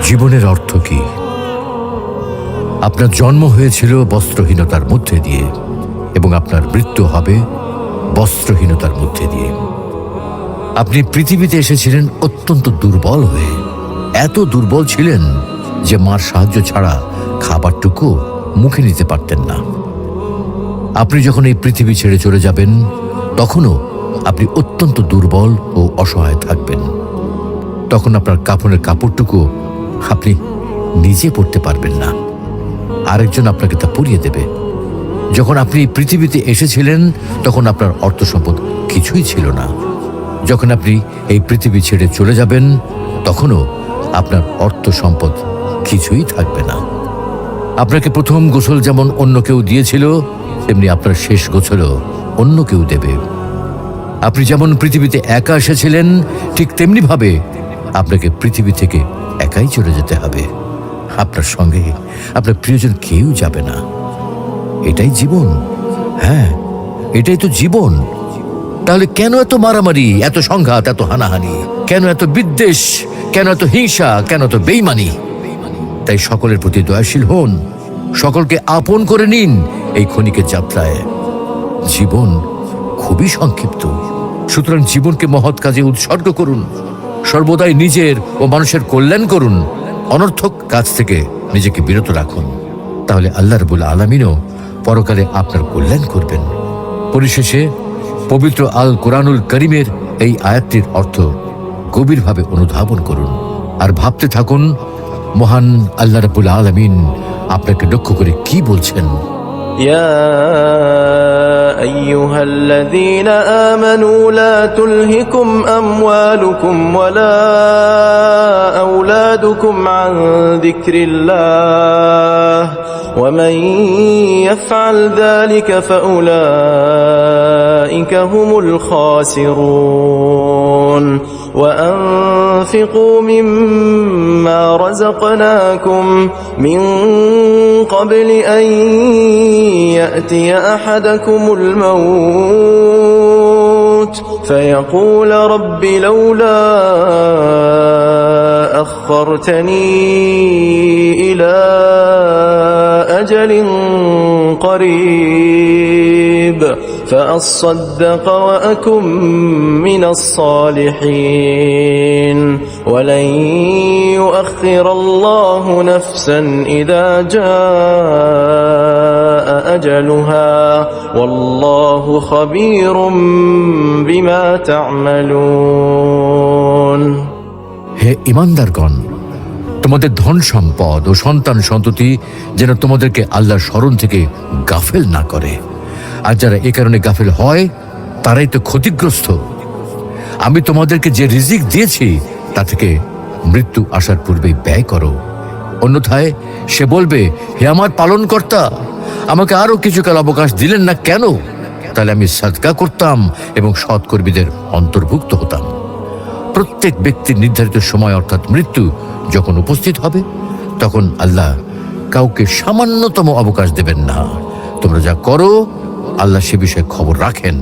জীবনের অর্থ কি? আপনার জন্ম হয়েছিল বস্ত্রহীনতার মধ্যে দিয়ে এবং আপনার মৃত্যু হবে বস্ত্রহীনতার মধ্যে দিয়ে। আপনি পৃথিবীতে এসেছিলেন অত্যন্ত দুর্বল হয়ে। এত দুর্বল ছিলেন যে মার সাহায্য ছাড়া খাবারটুকু মুখে নিতে পারতেন না। আপনি যখন এই পৃথিবী ছেড়ে চলে যাবেন তখনও আপনি অত্যন্ত দুর্বল ও অসহায় থাকবেন। তখন আপনার কাফনের কাপড়টুকু আপনি নিজে পরতে পারবেন না, আরেকজন আপনাকে তা পরিয়ে দেবে। যখন আপনি পৃথিবীতে এসেছিলেন তখন আপনার অর্থ সম্পদ কিছুই ছিল না। যখন আপনি এই পৃথিবী ছেড়ে চলে যাবেন তখনও আপনার অর্থ সম্পদ কিছুই থাকবে না। আপনাকে প্রথম গোসল যেমন অন্য কেউ দিয়েছিল, তেমনি আপনার শেষ গোসলও অন্য কেউ দেবে। আপনি যেমন পৃথিবীতে একা এসেছিলেন, ঠিক তেমনি ভাবে আপনাকে পৃথিবী থেকে একাই চলে যেতে হবে। আপনার সঙ্গে আপনার প্রিয়জন কেউ যাবে না। এটাই জীবন। হ্যাঁ, এটাই তো জীবন। তাহলে কেন এত মারামারি, এত সংঘাত, এত হানাহানি? কেন এত বিদ্বেষ? কেন এত হিংসা? কেন এত বেইমানি? তাই সকলের প্রতি দয়াশীল হন, সকলকে আপন করে নিন এই ক্ষণিকের যাত্রায়। জীবন খুবই সংক্ষিপ্ত, সুতরাং জীবনকে মহৎ কাজে উৎসর্গ করুন। সর্বদাই নিজের ও মানুষের কল্যাণ করুন। অনর্থক কাজ থেকে নিজেকে বিরত রাখুন, তাহলে আল্লাহ রাব্বুল আলামিনও পরকালে আপনার কল্যাণ করবেন। পরিশেষে পবিত্র আল কোরআনুল করিমের এই আয়াতটির অর্থ গভীরভাবে অনুধাবন করুন আর ভাবতে থাকুন মহান আল্লাহ রাব্বুল আলামিন আপনাকে লক্ষ্য করে কি বলছেন। يا أيها الذين آمنوا لا تلهكم أموالكم ولا أولادكم عن ذكر الله ومن يفعل ذلك فأولئك هم الخاسرون وأنفقوا مما رزقناكم من قبل أن يأتي أحدكم الموت فيقول رب لولا أخرتني إلى أجل قريب فأصدق وأكن من الصالحين ولن يؤخر الله نفسا إذا جاء أجلها والله خبير بما تعملون। হে ঈমানদারগণ, তোমাদের ধন সম্পদ ও সন্তান সন্ততি যেন তোমাদেরকে আল্লাহর স্মরণ থেকে গাফেল না করে। আর যারা এ কারণে গাফেল হয় তারাই তো ক্ষতিগ্রস্ত। আমি তোমাদেরকে যে রিজিক দিয়েছি তা থেকে মৃত্যু আসার পূর্বেই ব্যয় করো, অন্যথায় সে বলবে, হে আমার পালনকর্তা, আমাকে আরো কিছুকাল অবকাশ দিলেন না কেন? তাহলে আমি সাদকা করতাম এবং সৎকর্মীদের অন্তর্ভুক্ত হতাম। প্রত্যেক ব্যক্তির নির্ধারিত সময় অর্থাৎ মৃত্যু যখন উপস্থিত হবে তখন আল্লাহ কাউকে সামান্যতম অবকাশ দেবেন না। তোমরা যা করো আল্লাহ সে বিষয়ে খবর রাখেন।